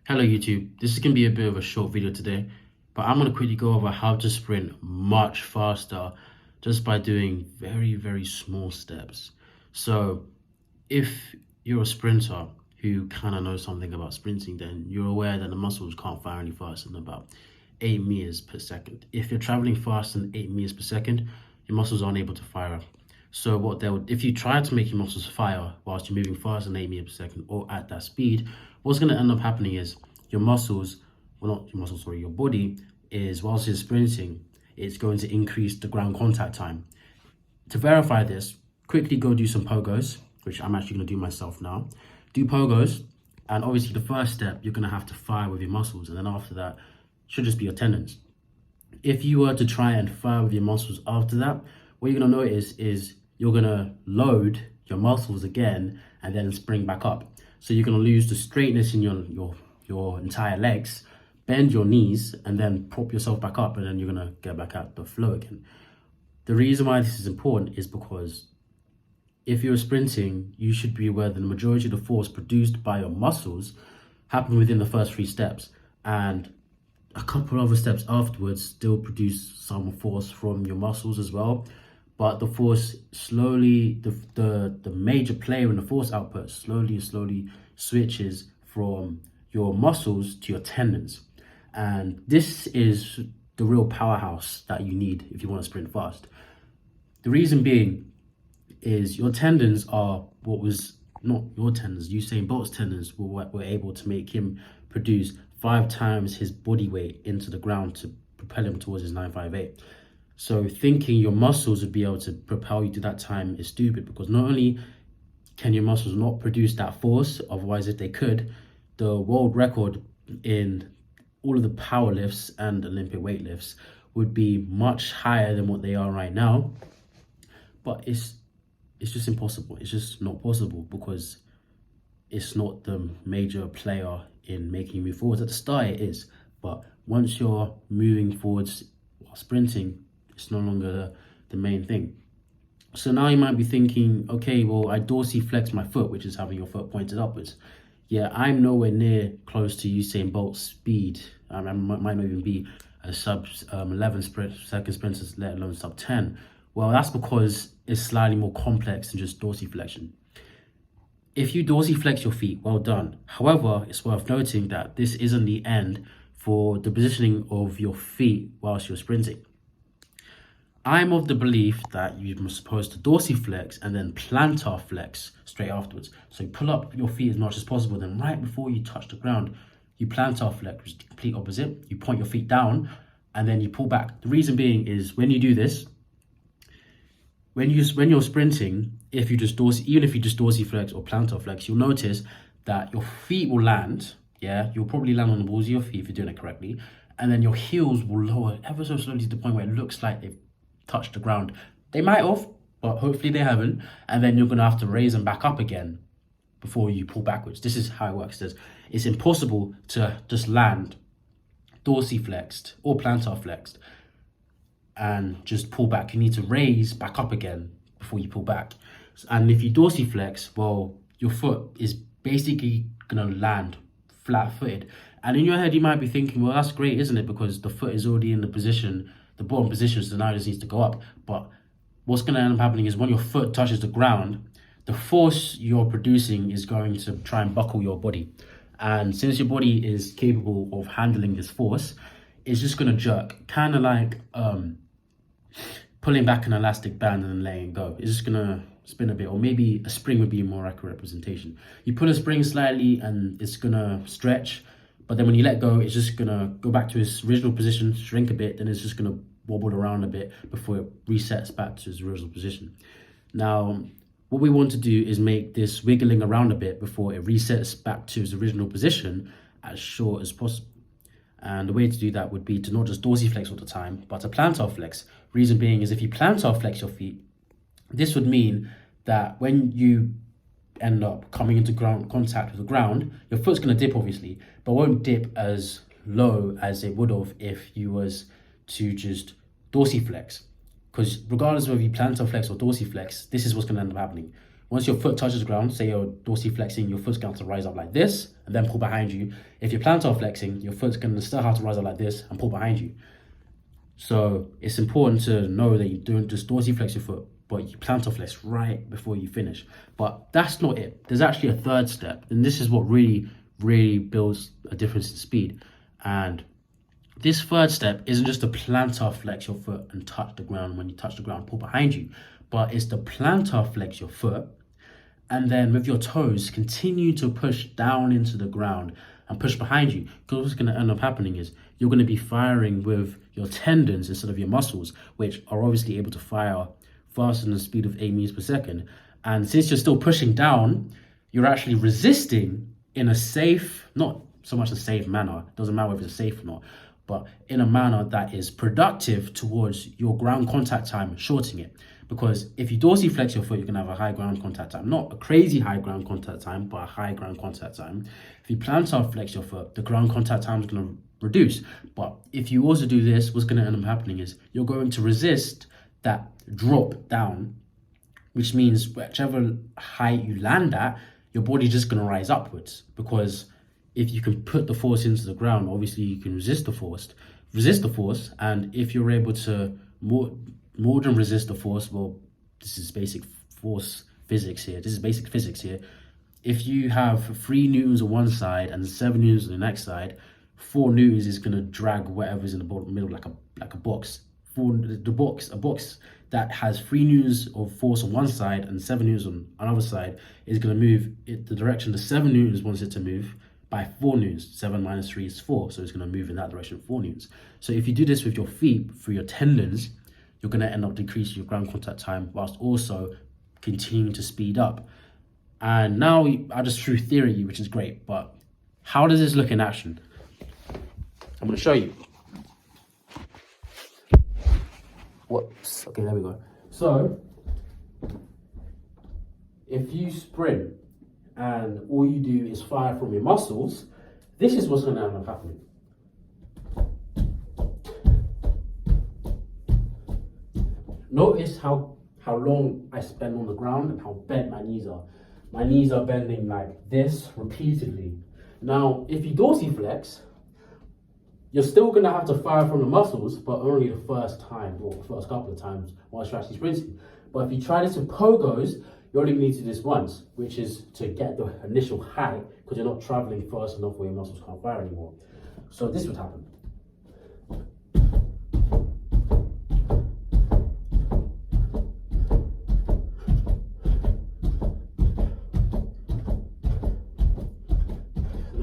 Hello YouTube, this is going to be a bit of a short video today, but I'm going to quickly go over how to sprint much faster just by doing very small steps. So if you're a sprinter who kind of knows something about sprinting, then you're aware that the muscles can't fire any faster than about 8 meters per second. If you're traveling faster than 8 meters per second, your muscles aren't able to fire. So if you try to make your muscles fire whilst you're moving faster than 8 meters per second or at that speed, what's going to end up happening is your muscles, well, not your muscles, sorry, your body is, whilst you're sprinting, it's going to increase the ground contact time. To verify this, quickly go do some pogos, which I'm actually going to do myself now. Do pogos, and obviously the first step, you're going to have to fire with your muscles, and then after that, should just be your tendons. If you were to try and fire with your muscles after that, what you're going to notice is you're going to load your muscles again and then spring back up. So you're going to lose the straightness in your entire legs, bend your knees, and then prop yourself back up, and then you're going to get back at the flow again. The reason why this is important is because if you're sprinting, you should be aware that the majority of the force produced by your muscles happen within the first 3 steps, and a couple other steps afterwards still produce some force from your muscles as well. But the force slowly, the major player in the force output slowly switches from your muscles to your tendons. And this is the real powerhouse that you need if you want to sprint fast. The reason being is your tendons are what was, not your tendons, Usain Bolt's tendons were able to make him produce 5 times his body weight into the ground to propel him towards his 958. So thinking your muscles would be able to propel you to that time is stupid, because not only can your muscles not produce that force, otherwise if they could, the world record in all of the power lifts and Olympic weight lifts would be much higher than what they are right now. But it's just impossible. It's just not possible, because it's not the major player in making you move forwards. At the start it is, but once you're moving forwards while sprinting, it's no longer the main thing. So now you might be thinking, okay, well, I dorsiflex my foot, which is having your foot pointed upwards. Yeah, I'm nowhere near close to Usain Bolt's speed. I might not even be a sub 11 second sprinter, let alone sub 10. Well, that's because it's slightly more complex than just dorsiflexion. If you dorsiflex your feet, well done. However, it's worth noting that this isn't the end for the positioning of your feet whilst you're sprinting. I'm of the belief that you're supposed to dorsiflex and then plantar flex straight afterwards. So pull up your feet as much as possible, then right before you touch the ground, you plantar flex, which is the complete opposite. You point your feet down and then you pull back. The reason being is when you do this, when you're sprinting, if you just dorsiflex or plantar flex, you'll notice that your feet will land. Yeah, you'll probably land on the balls of your feet if you're doing it correctly, and then your heels will lower ever so slowly to the point where it looks like they've touched the ground. They might have, but hopefully they haven't, and then you're going to have to raise them back up again before you pull backwards. This is how it works. It's impossible to just land dorsiflexed or plantar flexed and just pull back. You need to raise back up again before you pull back. And if you dorsiflex, well, your foot is basically going to land flat-footed. And in your head, you might be thinking, well, that's great, isn't it? Because the foot is already in the bottom position, so now it just needs to go up. But what's going to end up happening is when your foot touches the ground, the force you're producing is going to try and buckle your body. And since your body is capable of handling this force, it's just going to jerk, kind of like pulling back an elastic band and then letting it go. It's just going to spin a bit, or maybe a spring would be a more accurate representation. You pull a spring slightly and it's going to stretch, but then when you let go, it's just going to go back to its original position, shrink a bit, then it's just going to wobble around a bit before it resets back to its original position. Now, what we want to do is make this wiggling around a bit before it resets back to its original position as short as possible. And the way to do that would be to not just dorsiflex all the time, but to plantar flex. Reason being is if you plantar flex your feet, this would mean that when you end up coming into ground contact with the ground, your foot's going to dip obviously, but won't dip as low as it would have if you was to just dorsiflex. Because regardless of whether you plantar flex or dorsiflex, this is what's going to end up happening. Once your foot touches the ground, say you're dorsiflexing, your foot's going to rise up like this and then pull behind you. If you're plantar flexing, your foot's going to still have to rise up like this and pull behind you. So it's important to know that you don't just dorsiflex your foot, but you plantar flex right before you finish. But that's not it. There's actually a third step, and this is what really builds a difference in speed. And this third step isn't just to plantar flex your foot and touch the ground. When you touch the ground, pull behind you, but it's to plantar flex your foot, and then with your toes, continue to push down into the ground and push behind you. Because what's going to end up happening is you're going to be firing with your tendons instead of your muscles, which are obviously able to fire faster than the speed of 8 meters per second. And since you're still pushing down, you're actually resisting in a safe, not so much a safe manner, doesn't matter if it's safe or not, but in a manner that is productive towards your ground contact time, shortening it. Because if you dorsiflex your foot, you can have a high ground contact time. Not a crazy high ground contact time, but a high ground contact time. If you plantar flex your foot, the ground contact time is going to reduce. But if you also do this, what's going to end up happening is you're going to resist that drop down, which means whichever height you land at, your body's just going to rise upwards. Because if you can put the force into the ground, obviously you can resist the force. And if you're able to more than resist the force, well, this is basic force physics here. This is basic physics here. If you have 3 newtons on one side and 7 newtons on the next side, 4 newtons is going to drag whatever's in the middle like a box. A box that has 3 newtons of force on one side and 7 newtons on another side is going to move the direction the 7 newtons wants it to move by 4 newtons. 7 minus 3 is 4, so it's going to move in that direction 4 newtons. So if you do this with your feet through your tendons, you're going to end up decreasing your ground contact time whilst also continuing to speed up. And now I just threw theory, which is great, but how does this look in action? I'm going to show you. Whoops. Okay, there we go. So if you sprint and all you do is fire from your muscles, this is what's going to end up happening. Notice how long I spend on the ground and how bent my knees are. My knees are bending like this repeatedly. Now, if you dorsiflex, you're still going to have to fire from the muscles, but only the first time or the first couple of times whilst you're actually sprinting. But if you try this with pogos, you only need to do this once, which is to get the initial height because you're not traveling fast enough where your muscles can't fire anymore. So this would happen.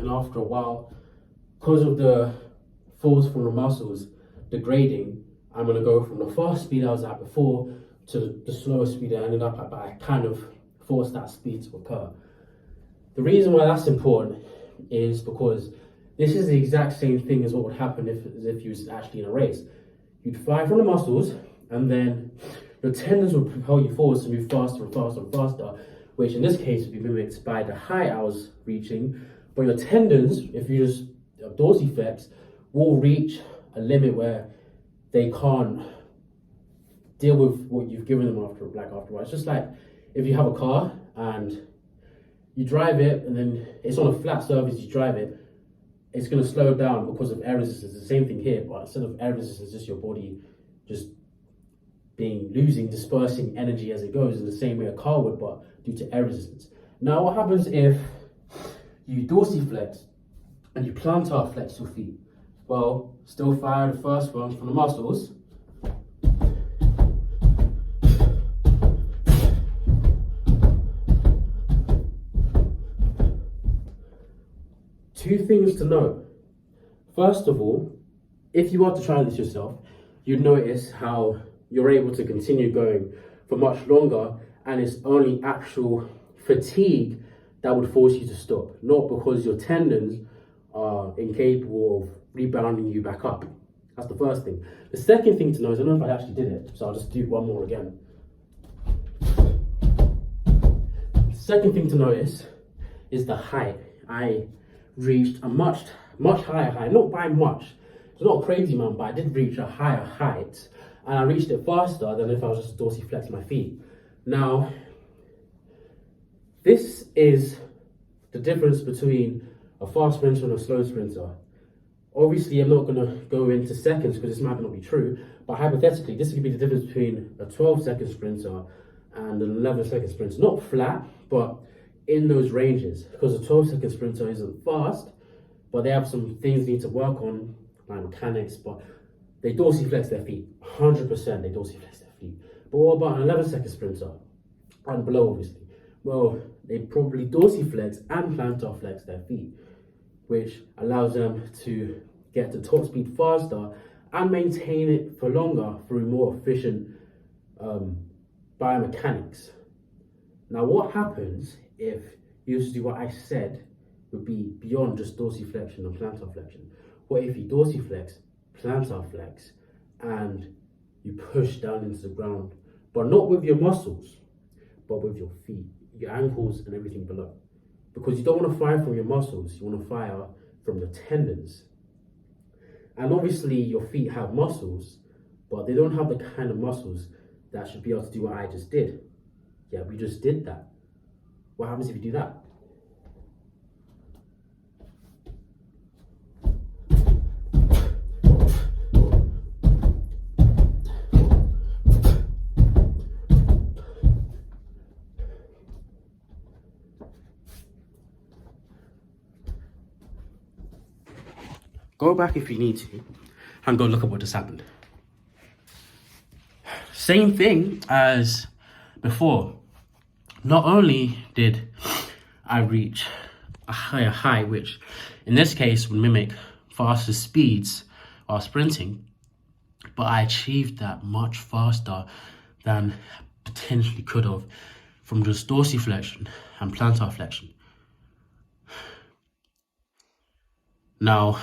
After a while, because of the force from the muscles degrading, I'm going to go from the fast speed I was at before to the slower speed I ended up at, but I kind of forced that speed to occur. The reason why that's important is because this is the exact same thing as what would happen if you was actually in a race. You'd fire from the muscles, and then your tendons would propel you forward to move faster and faster and faster, which in this case would be mimicked by the height I was reaching. But your tendons, if you just dorsiflex, will reach a limit where they can't deal with what you've given them afterwards. It's just like if you have a car and you drive it and then it's on a flat surface, you drive it, it's going to slow down because of air resistance. The same thing here, but instead of air resistance, it's just your body just dispersing energy as it goes in the same way a car would, but due to air resistance. Now, what happens if you dorsiflex and you plantar flex your feet? Well, still fire the first one from the muscles. Two things to note. First of all, if you are to try this yourself, you'd notice how you're able to continue going for much longer, and it's only actual fatigue that would force you to stop, not because your tendons are incapable of rebounding you back up. That's the first thing. The second thing to know is, I don't know if I actually did it, so I'll just do one more again. The second thing to notice is the height. I reached a much higher height, not by much. It's not a crazy amount, but I did reach a higher height, and I reached it faster than if I was just dorsiflexing my feet. Now, This is the difference between a fast sprinter and a slow sprinter. Obviously, I'm not going to go into seconds because this might not be true, but hypothetically, this could be the difference between a 12-second sprinter and an 11-second sprinter. Not flat, but in those ranges, because a 12-second sprinter isn't fast, but they have some things they need to work on, like mechanics, but they dorsiflex their feet. 100% they dorsiflex their feet. But what about an 11-second sprinter? And below, obviously. Well, they probably dorsiflex and plantar flex their feet, which allows them to get to top speed faster and maintain it for longer through more efficient biomechanics. Now, what happens if you just do what I said would be beyond just dorsiflexion and plantar flexion? What if you dorsiflex, plantar flex, and you push down into the ground, but not with your muscles, but with your feet, your ankles, and everything below? Because you don't want to fire from your muscles, you want to fire from your tendons. And obviously your feet have muscles, but they don't have the kind of muscles that should be able to do what I just did. Yeah, we just did that. What happens if you do that? Go back if you need to and go look at what just happened. Same thing as before. Not only did I reach a higher height, which in this case would mimic faster speeds while sprinting, but I achieved that much faster than potentially could have from just dorsiflexion and plantar flexion. Now,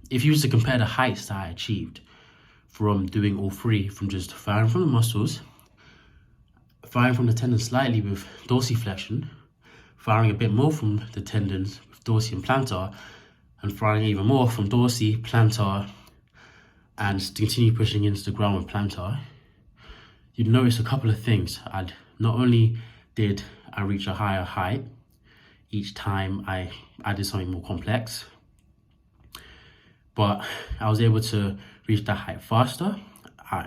if you was to compare the heights that I achieved from doing all three, from just firing from the muscles, firing from the tendons slightly with dorsiflexion, firing a bit more from the tendons with dorsi and plantar, and firing even more from dorsi, plantar, and continue pushing into the ground with plantar, you'd notice a couple of things. Not only did I reach a higher height each time I added something more complex, but I was able to reach that height faster.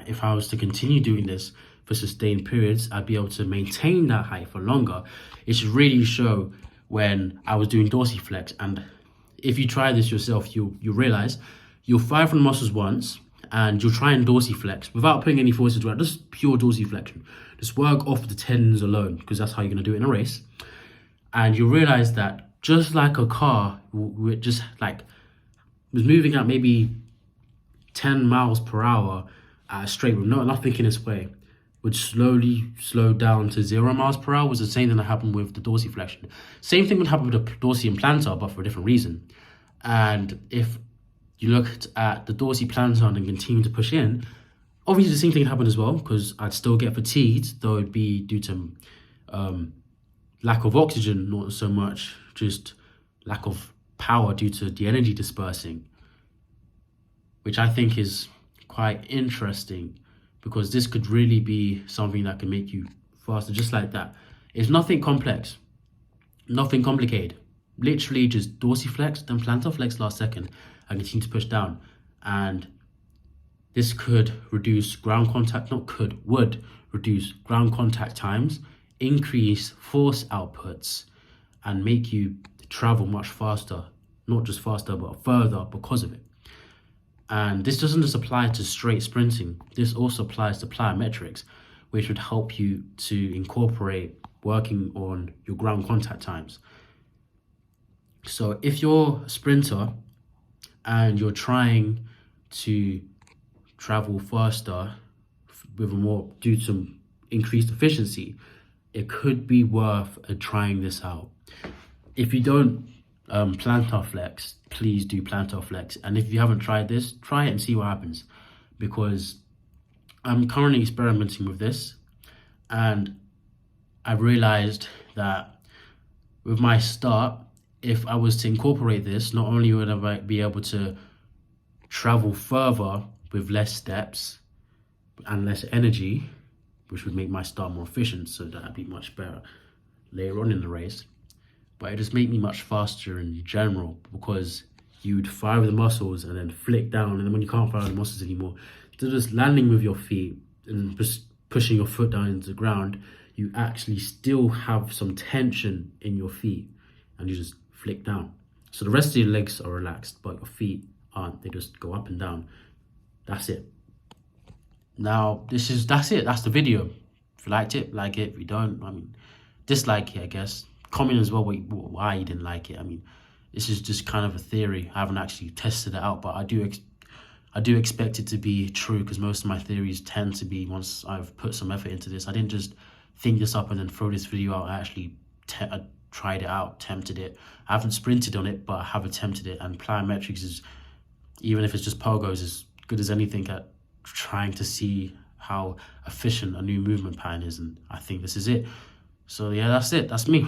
If I was to continue doing this for sustained periods, I'd be able to maintain that height for longer. It should really show when I was doing dorsiflex. And if you try this yourself, you'll realize you'll fire from the muscles once and you'll try and dorsiflex without putting any forces around, just pure dorsiflexion. Just work off the tendons alone, because that's how you're going to do it in a race. And you'll realize that just like a car, just like was moving at maybe 10 miles per hour at a straight with nothing in its way, would slowly slow down to 0 miles per hour. Was the same thing that happened with the dorsiflexion. Same thing would happen with the dorsi and plantar, but for a different reason. And if you looked at the dorsi plantar and continue to push in, obviously the same thing happened as well, because I'd still get fatigued, though it'd be due to lack of oxygen, not so much just lack of power due to the energy dispersing, which I think is quite interesting, because this could really be something that can make you faster just like that. It's nothing complex, nothing complicated. Literally just dorsiflex, then plantar flex last second and continue to push down. And this could reduce ground contact, would reduce ground contact times, increase force outputs, and make you travel much faster, not just faster, but further because of it. And this doesn't just apply to straight sprinting. This also applies to plyometrics, which would help you to incorporate working on your ground contact times. So if you're a sprinter and you're trying to travel faster with due to some increased efficiency, it could be worth trying this out. If you don't plantar flex, please do plantar flex. And if you haven't tried this, try it and see what happens, because I'm currently experimenting with this, and I've realized that with my start, if I was to incorporate this, not only would I be able to travel further with less steps and less energy, which would make my start more efficient, so that I'd be much better later on in the race, but it just made me much faster in general because you'd fire with the muscles and then flick down, and then when you can't fire with the muscles anymore, instead of just landing with your feet and just pushing your foot down into the ground, you actually still have some tension in your feet and you just flick down. So the rest of your legs are relaxed, but your feet aren't. They just go up and down. That's it. Now, that's it. That's the video. If you liked it, like it. If you don't, I mean, dislike it, I guess. Comment as well why you didn't like it. I mean, this is just kind of a theory. I haven't actually tested it out, but I do expect it to be true because most of my theories tend to be, once I've put some effort into this. I didn't just think this up and then throw this video out. I actually I tried it out, tempted it. I haven't sprinted on it, but I have attempted it. And plyometrics is, even if it's just pogos, as good as anything at trying to see how efficient a new movement pattern is. And I think this is it. So yeah, that's it. That's me.